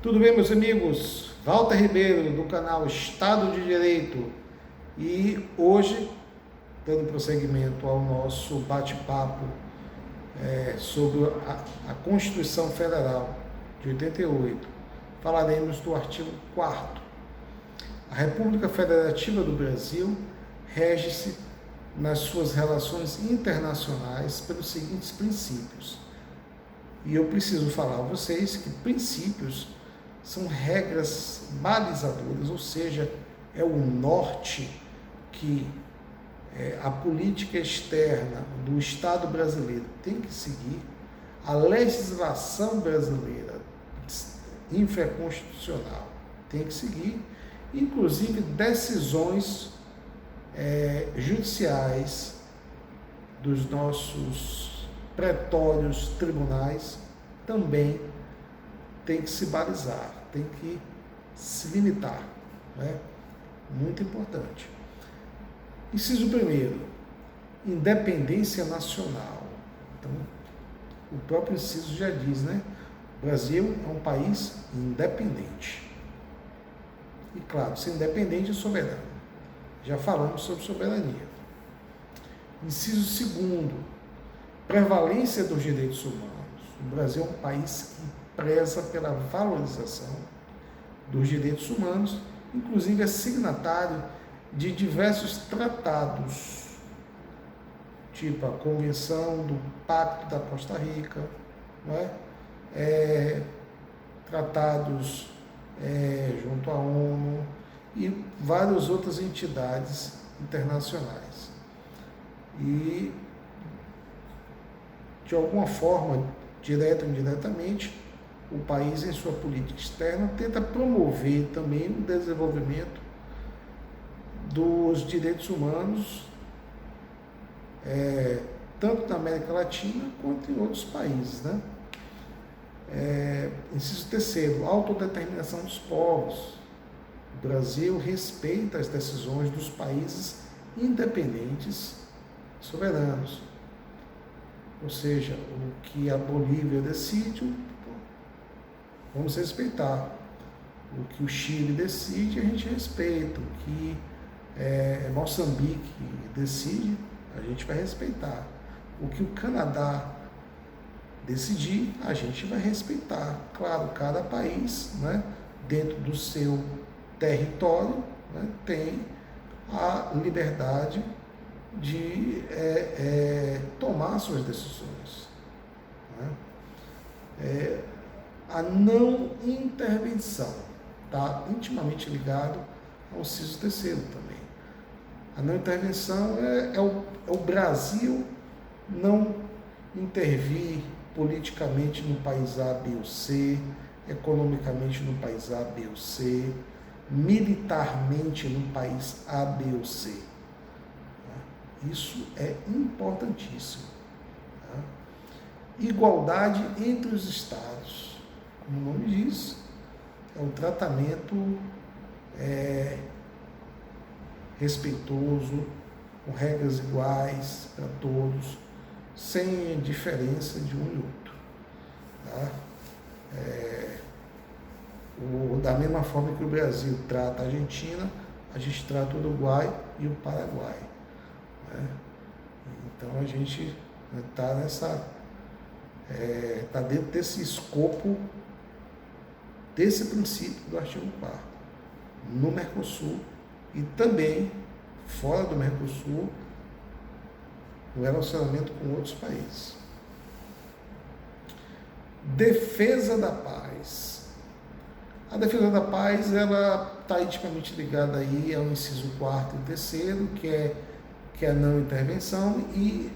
Tudo bem, meus amigos? Walter Ribeiro, do canal Estado de Direito. E hoje, dando prosseguimento ao nosso bate-papo sobre a Constituição Federal de 88, falaremos do artigo 4º. A República Federativa do Brasil rege-se nas suas relações internacionais pelos seguintes princípios. E eu preciso falar a vocês que princípios são regras balizadoras, ou seja, é o norte que a política externa do Estado brasileiro tem que seguir, a legislação brasileira infraconstitucional tem que seguir, inclusive decisões judiciais dos nossos pretórios tribunais também tem que se balizar, tem que se limitar, né? Muito importante. Inciso 1º, independência nacional. Então, o próprio inciso já diz, né? O Brasil é um país independente. E claro, ser independente é soberano. Já falamos sobre soberania. Inciso 2º, prevalência dos direitos humanos. O Brasil é um país que preza pela valorização dos direitos humanos, inclusive é signatário de diversos tratados, tipo a Convenção do Pacto da Costa Rica, não é? Tratados junto à ONU e várias outras entidades internacionais. E, de alguma forma, direta ou indiretamente, o país, em sua política externa, tenta promover também o desenvolvimento dos direitos humanos, tanto na América Latina quanto em outros países, né? Inciso 3º, autodeterminação dos povos. O Brasil respeita as decisões dos países independentes soberanos. Ou seja, o que a Bolívia decide, vamos respeitar. O que o Chile decide, a gente respeita. O que Moçambique decide, a gente vai respeitar. O que o Canadá decidir, a gente vai respeitar. Claro, cada país, né, dentro do seu território, né, tem a liberdade de tomar suas decisões, né? A não intervenção está intimamente ligado ao inciso 3º também. A não intervenção é o Brasil não intervir politicamente no país A, B ou C, economicamente no país A, B ou C, militarmente no país A, B ou C. Isso é importantíssimo. Igualdade entre os estados. Como o nome diz, é um tratamento respeitoso, com regras iguais para todos, sem diferença de um e outro. Tá? Da mesma forma que o Brasil trata a Argentina, a gente trata o Uruguai e o Paraguai. Né? Então a gente está está dentro desse escopo, desse princípio do artigo 4º, no Mercosul e também fora do Mercosul, no relacionamento com outros países. Defesa da paz. A defesa da paz, ela está intimamente ligada aí ao inciso 4º e 3º, que é a não intervenção e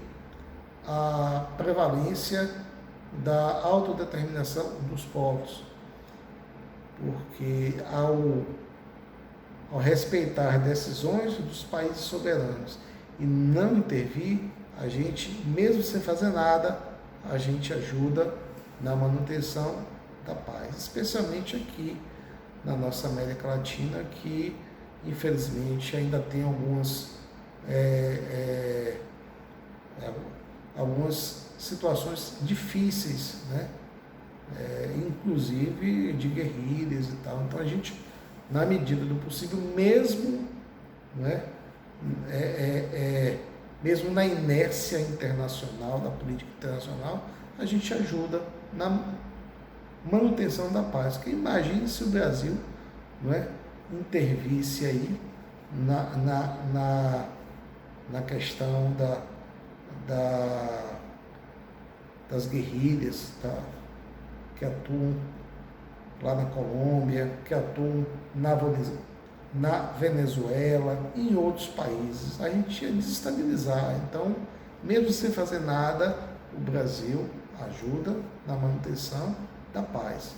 a prevalência da autodeterminação dos povos. Porque ao respeitar decisões dos países soberanos e não intervir, a gente, mesmo sem fazer nada, a gente ajuda na manutenção da paz, especialmente aqui na nossa América Latina, que infelizmente ainda tem algumas situações difíceis, né? inclusive de guerrilhas e tal. Então a gente, na medida do possível, mesmo, né, mesmo na inércia internacional, da política internacional, a gente ajuda na manutenção da paz. Porque imagine se o Brasil, não é, intervisse aí na questão das guerrilhas, tá, que atuam lá na Colômbia, que atuam na Venezuela e em outros países. A gente ia desestabilizar. Então, mesmo sem fazer nada, o Brasil ajuda na manutenção da paz.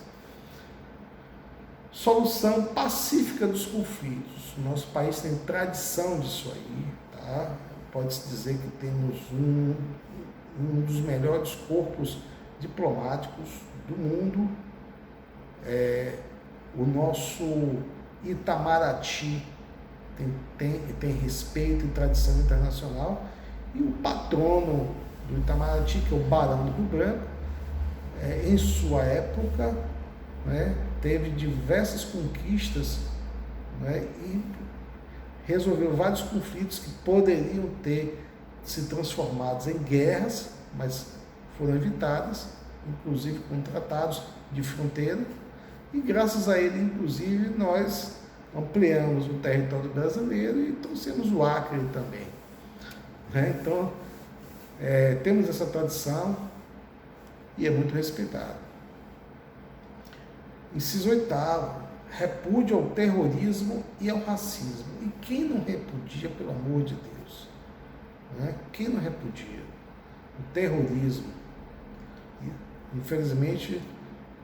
Solução pacífica dos conflitos. O nosso país tem tradição disso aí, tá? Pode-se dizer que temos um dos melhores corpos diplomáticos do mundo. O nosso Itamaraty tem respeito e tradição internacional, e o patrono do Itamaraty, que é o Barão do Rio Branco, em sua época, né, teve diversas conquistas, né, e resolveu vários conflitos que poderiam ter se transformados em guerras, mas foram evitadas, inclusive com tratados de fronteira, e graças a ele, inclusive, nós ampliamos o território brasileiro e trouxemos o Acre também, né? Então, temos essa tradição e é muito respeitado. Inciso 8º, repúdio ao terrorismo e ao racismo. E quem não repudia, pelo amor de Deus? Né? Quem não repudia o terrorismo? Infelizmente,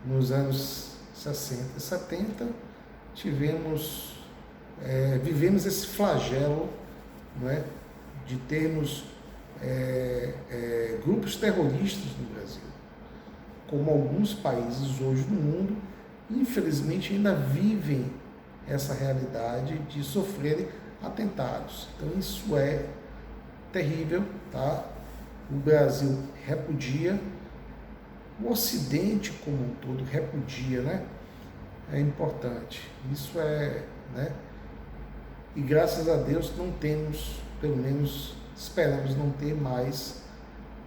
nos anos 60 e 70, vivemos esse flagelo, não é, de termos grupos terroristas no Brasil, como alguns países hoje no mundo, infelizmente, ainda vivem essa realidade de sofrerem atentados. Então isso é terrível, tá? O Brasil repudia, o Ocidente como um todo repudia, né? É importante. Isso né? E graças a Deus não temos, pelo menos esperamos não ter mais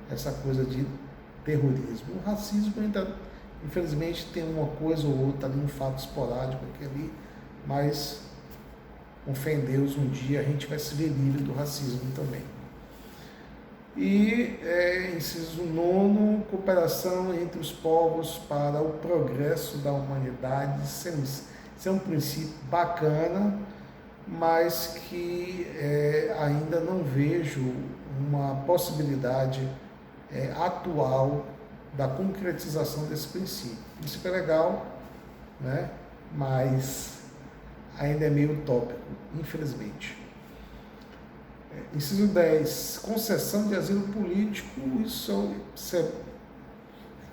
essa coisa de terrorismo. O racismo ainda, infelizmente, tem uma coisa ou outra ali, um fato esporádico aqui ali, mas com fé em Deus, um dia a gente vai se ver livre do racismo também. E inciso 9, cooperação entre os povos para o progresso da humanidade. Isso é um princípio bacana, mas que ainda não vejo uma possibilidade atual da concretização desse princípio. O princípio é legal, né? Mas ainda é meio utópico, infelizmente. Inciso 10, concessão de asilo político. Isso é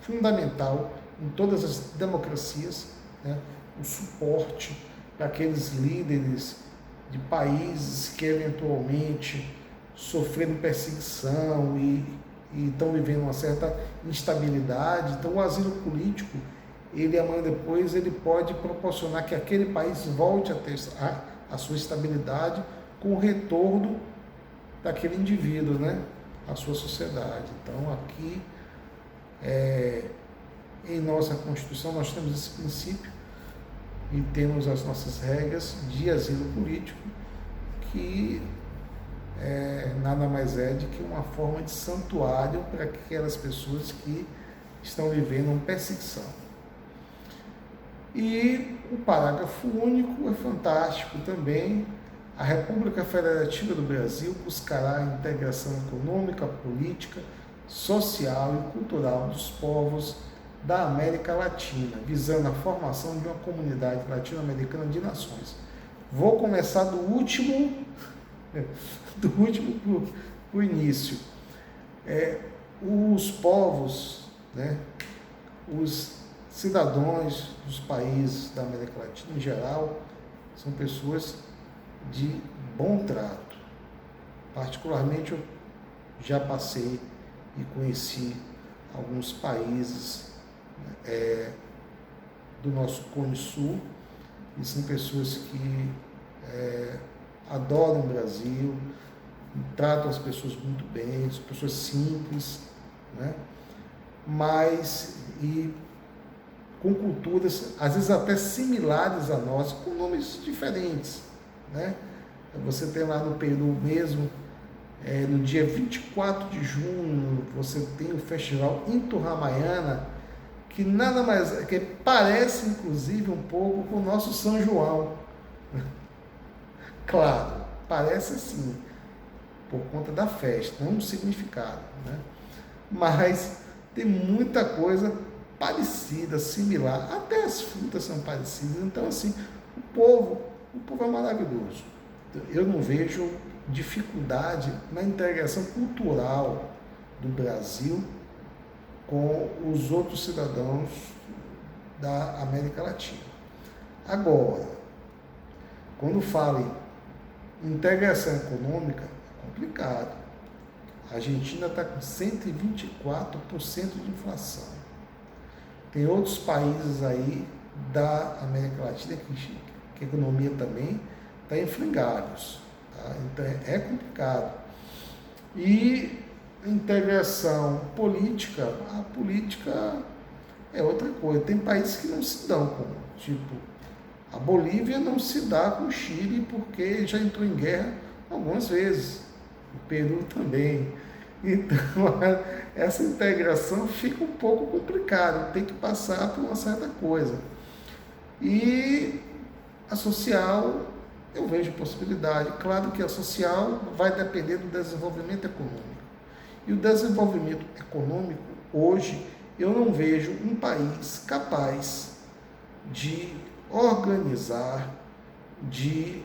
fundamental em todas as democracias, né? O suporte para aqueles líderes de países que eventualmente sofreram perseguição e estão vivendo uma certa instabilidade. Então, o asilo político, ele amanhã depois, ele pode proporcionar que aquele país volte a ter a sua estabilidade com o retorno daquele indivíduo, né, à sua sociedade. Então, aqui, em nossa Constituição, nós temos esse princípio e temos as nossas regras de asilo político, que nada mais é do que uma forma de santuário para aquelas pessoas que estão vivendo uma perseguição. E o parágrafo único é fantástico também. A República Federativa do Brasil buscará a integração econômica, política, social e cultural dos povos da América Latina, visando a formação de uma comunidade latino-americana de nações. Vou começar do último para o início. Os povos, né, os cidadãos dos países da América Latina em geral, são pessoas de bom trato. Particularmente, eu já passei e conheci alguns países do nosso Cone Sul, e são pessoas que adoram o Brasil, tratam as pessoas muito bem, são pessoas simples, né? Mas com culturas, às vezes até similares a nós, com nomes diferentes, né? Você tem lá no Peru mesmo, no dia 24 de junho, você tem o festival Inti Ramayana, que nada mais que parece inclusive um pouco com o nosso São João. Claro, parece assim, por conta da festa, não do significado, né? Mas tem muita coisa parecida, similar, até as frutas são parecidas. Então, assim, o povo é maravilhoso. Eu não vejo dificuldade na integração cultural do Brasil com os outros cidadãos da América Latina. Agora, quando fala em integração econômica, é complicado. A Argentina está com 124% de inflação. Tem outros países aí da América Latina que a economia também está em frangalhos. Tá? Então é complicado. E a integração política, a política é outra coisa. Tem países que não se dão com, tipo, a Bolívia não se dá com o Chile porque já entrou em guerra algumas vezes. O Peru também. Então, essa integração fica um pouco complicada, tem que passar por uma certa coisa. E a social, eu vejo possibilidade. Claro que a social vai depender do desenvolvimento econômico. E o desenvolvimento econômico, hoje, eu não vejo um país capaz de organizar, de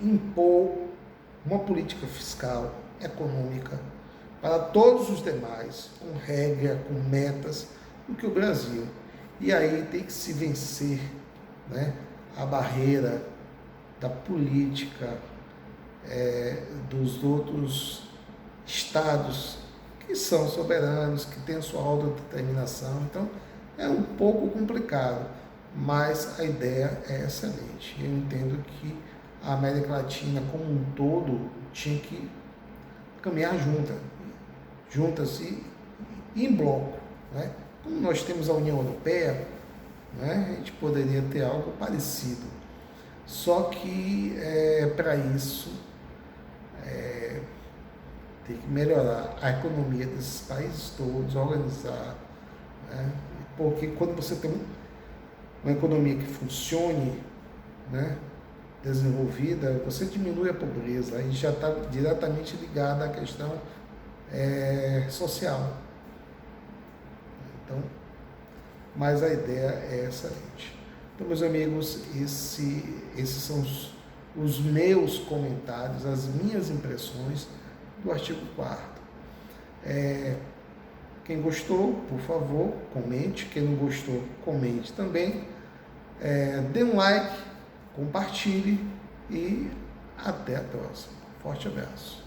impor uma política fiscal, econômica, para todos os demais, com regra, com metas, do que o Brasil. E aí tem que se vencer, né, a barreira da política dos outros estados que são soberanos, que têm a sua autodeterminação. Então, é um pouco complicado, mas a ideia é excelente. Eu entendo que a América Latina como um todo tinha que caminhar juntas e em bloco, né? Como nós temos a União Europeia, né, a gente poderia ter algo parecido. Só que para isso tem que melhorar a economia desses países todos, organizar, né? Porque quando você tem uma economia que funcione, né, desenvolvida, você diminui a pobreza, aí já está diretamente ligada à questão social. Então, mas a ideia é excelente. Então, meus amigos, esses são os meus comentários, as minhas impressões do artigo 4º. Quem gostou, por favor, comente. Quem não gostou, comente também. Dê um like, compartilhe e até a próxima. Forte abraço.